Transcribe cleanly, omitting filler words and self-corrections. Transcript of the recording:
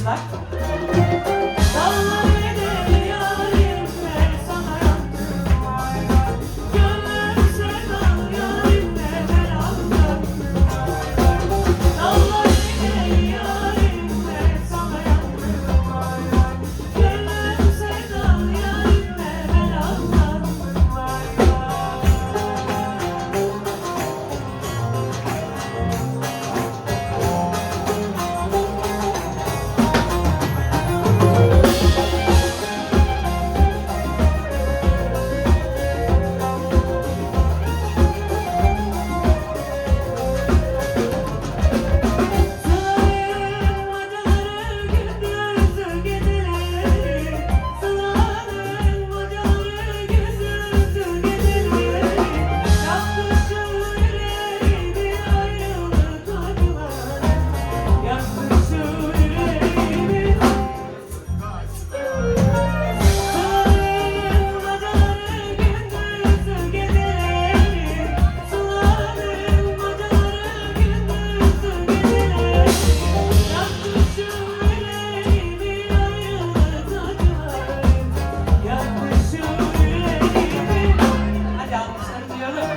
alkışlar. Dallar eder yarimle sana yandım vay vay. Gönlüm sevdal yarimle ben aldım vay vay. Dallar eder yarimle sana yandım vay vay. Gönlüm sevdal yarimle ben aldım vay vay. Hadi alkışları duyalım.